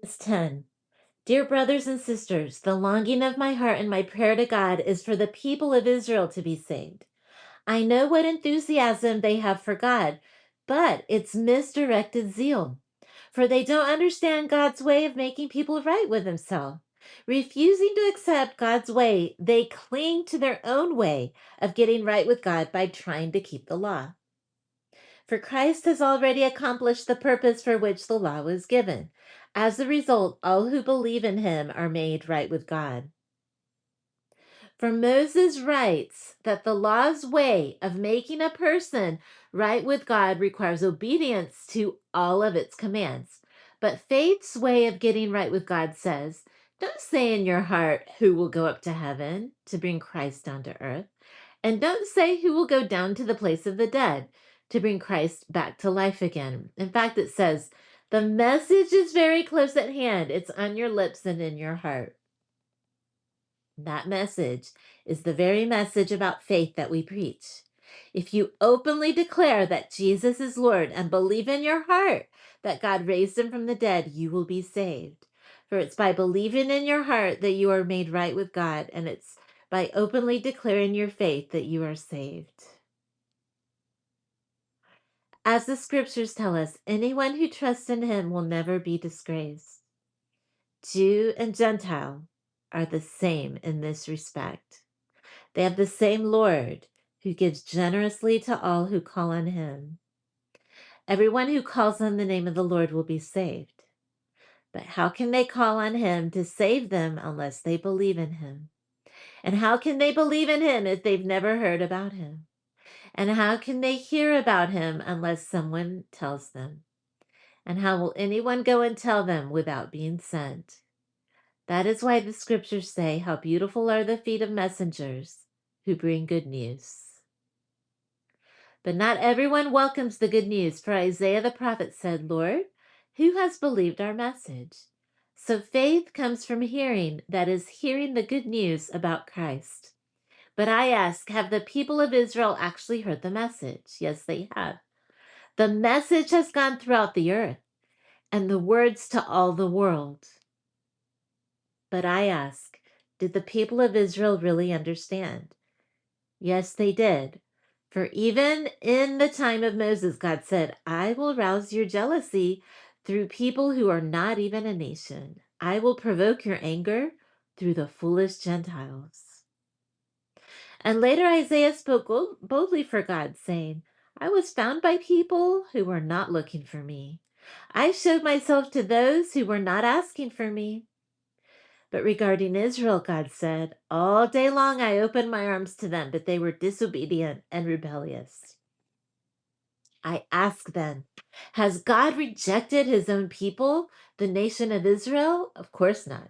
Verse 10. Dear brothers and sisters, the longing of my heart and my prayer to God is for the people of Israel to be saved. I know what enthusiasm they have for God, but it's misdirected zeal. For they don't understand God's way of making people right with Himself. Refusing to accept God's way, they cling to their own way of getting right with God by trying to keep the law. For Christ has already accomplished the purpose for which the law was given. As a result, all who believe in Him are made right with God. For Moses writes that the law's way of making a person right with God requires obedience to all of its commands. But faith's way of getting right with God says, don't say in your heart who will go up to heaven to bring Christ down to earth, and don't say who will go down to the place of the dead to bring Christ back to life again. In fact, it says, the message is very close at hand. It's on your lips and in your heart. That message is the very message about faith that we preach. If you openly declare that Jesus is Lord and believe in your heart that God raised him from the dead, you will be saved. For it's by believing in your heart that you are made right with God, and it's by openly declaring your faith that you are saved. As the scriptures tell us, anyone who trusts in him will never be disgraced. Jew and Gentile are the same in this respect. They have the same Lord who gives generously to all who call on him. Everyone who calls on the name of the Lord will be saved. But how can they call on him to save them unless they believe in him? And how can they believe in him if they've never heard about him? And how can they hear about him unless someone tells them? And how will anyone go and tell them without being sent? That is why the scriptures say, how beautiful are the feet of messengers who bring good news. But not everyone welcomes the good news, for Isaiah the prophet said, Lord, who has believed our message? So faith comes from hearing, that is, hearing the good news about Christ. But I ask, have the people of Israel actually heard the message? Yes, they have. The message has gone throughout the earth, and the words to all the world. But I ask, did the people of Israel really understand? Yes, they did. For even in the time of Moses, God said, I will rouse your jealousy through people who are not even a nation. I will provoke your anger through the foolish Gentiles. And later Isaiah spoke boldly for God, saying, I was found by people who were not looking for me. I showed myself to those who were not asking for me. But regarding Israel, God said, all day long I opened my arms to them, but they were disobedient and rebellious. I ask then, has God rejected his own people, the nation of Israel? Of course not.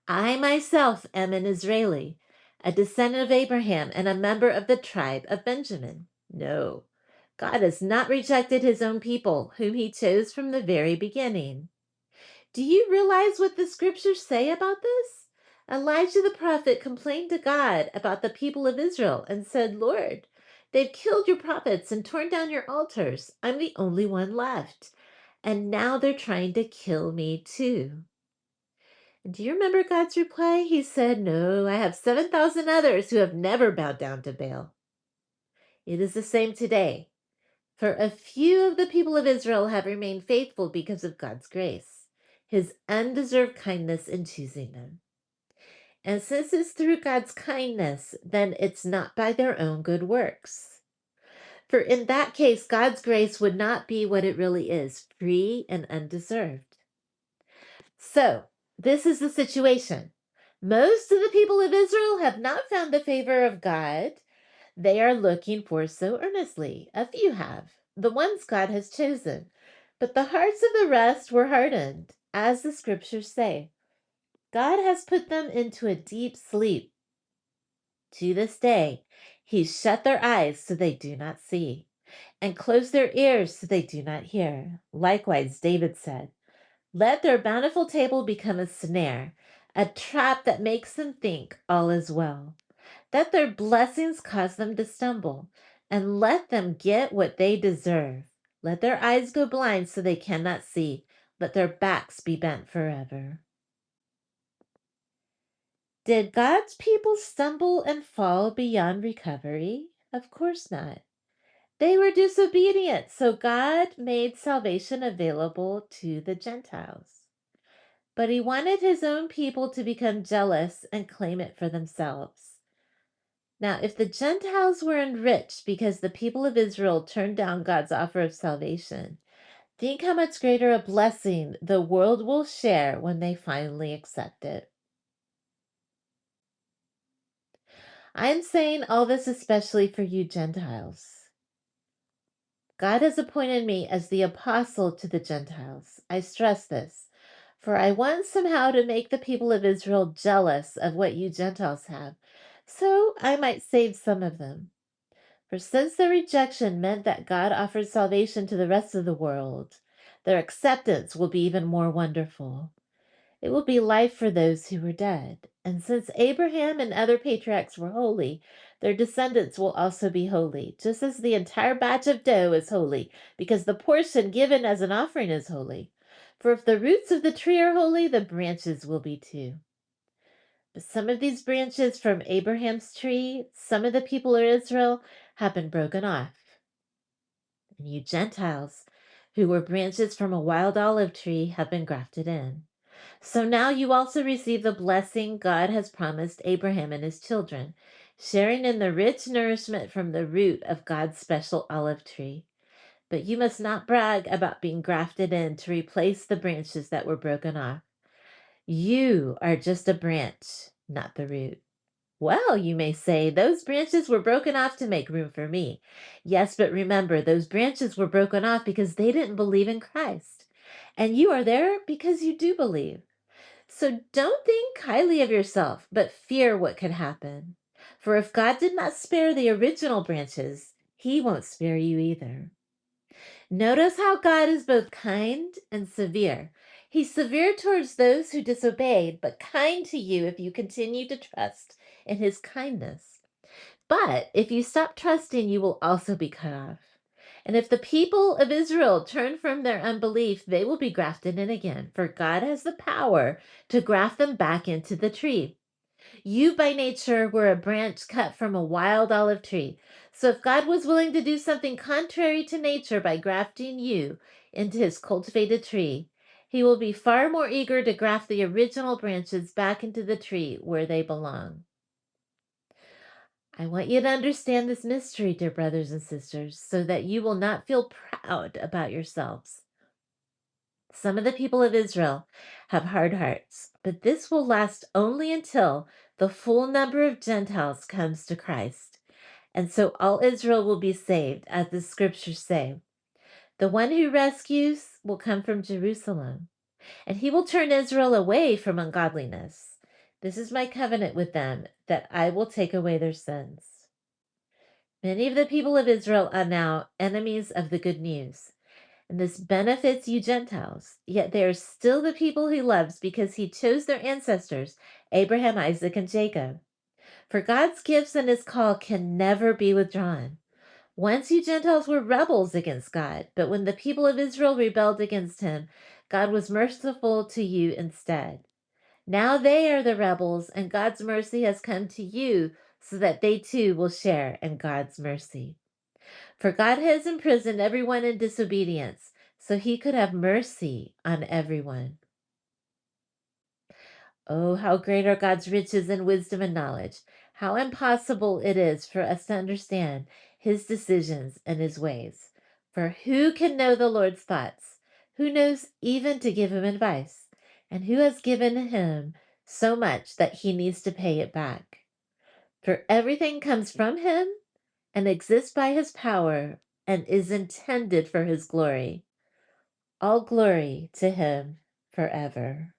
I myself am an Israeli, a descendant of Abraham and a member of the tribe of Benjamin. No, God has not rejected his own people, whom he chose from the very beginning. Do you realize what the scriptures say about this? Elijah the prophet complained to God about the people of Israel and said, Lord, they've killed your prophets and torn down your altars. I'm the only one left. And now they're trying to kill me too. And do you remember God's reply? He said, no, I have 7,000 others who have never bowed down to Baal. It is the same today. For a few of the people of Israel have remained faithful because of God's grace, his undeserved kindness in choosing them. And since it's through God's kindness, then it's not by their own good works. For in that case, God's grace would not be what it really is, free and undeserved. So, this is the situation. Most of the people of Israel have not found the favor of God they are looking for so earnestly. A few have, the ones God has chosen. But the hearts of the rest were hardened, as the scriptures say. God has put them into a deep sleep. To this day, he shut their eyes so they do not see, and closed their ears so they do not hear. Likewise, David said, let their bountiful table become a snare, a trap that makes them think all is well. Let their blessings cause them to stumble, and let them get what they deserve. Let their eyes go blind so they cannot see. let their backs be bent forever. Did God's people stumble and fall beyond recovery? Of course not. They were disobedient, so God made salvation available to the Gentiles. But he wanted his own people to become jealous and claim it for themselves. Now, if the Gentiles were enriched because the people of Israel turned down God's offer of salvation, think how much greater a blessing the world will share when they finally accept it. I am saying all this especially for you Gentiles. God has appointed me as the apostle to the Gentiles. I stress this, for I want somehow to make the people of Israel jealous of what you Gentiles have, so I might save some of them. For since their rejection meant that God offered salvation to the rest of the world, their acceptance will be even more wonderful. It will be life for those who were dead. And since Abraham and other patriarchs were holy, their descendants will also be holy, just as the entire batch of dough is holy, because the portion given as an offering is holy. For if the roots of the tree are holy, the branches will be too. But some of these branches from Abraham's tree, some of the people of Israel, have been broken off. And you Gentiles, who were branches from a wild olive tree, have been grafted in. So now you also receive the blessing God has promised Abraham and his children, sharing in the rich nourishment from the root of God's special olive tree. But you must not brag about being grafted in to replace the branches that were broken off. You are just a branch, not the root. Well, you may say, those branches were broken off to make room for me. Yes, but remember, those branches were broken off because they didn't believe in Christ. And you are there because you do believe. So don't think highly of yourself, but fear what could happen. For if God did not spare the original branches, he won't spare you either. Notice how God is both kind and severe. He's severe towards those who disobeyed, but kind to you if you continue to trust in his kindness. But if you stop trusting, you will also be cut off. And if the people of Israel turn from their unbelief, they will be grafted in again, for God has the power to graft them back into the tree. You by nature were a branch cut from a wild olive tree. So if God was willing to do something contrary to nature by grafting you into his cultivated tree, he will be far more eager to graft the original branches back into the tree where they belong. I want you to understand this mystery, dear brothers and sisters, so that you will not feel proud about yourselves. Some of the people of Israel have hard hearts, but this will last only until the full number of Gentiles comes to Christ. And so all Israel will be saved, as the scriptures say. The one who rescues will come from Jerusalem, and he will turn Israel away from ungodliness. This is my covenant with them, that I will take away their sins. Many of the people of Israel are now enemies of the good news, and this benefits you Gentiles. Yet they are still the people he loves because he chose their ancestors, Abraham, Isaac, and Jacob. For God's gifts and his call can never be withdrawn. Once you Gentiles were rebels against God, but when the people of Israel rebelled against him, God was merciful to you instead. Now they are the rebels, and God's mercy has come to you so that they too will share in God's mercy. For God has imprisoned everyone in disobedience, so he could have mercy on everyone. Oh, how great are God's riches in wisdom and knowledge! How impossible it is for us to understand his decisions and his ways. For who can know the Lord's thoughts? Who knows even to give him advice? And who has given him so much that he needs to pay it back? For everything comes from him and exists by his power and is intended for his glory. All glory to him forever.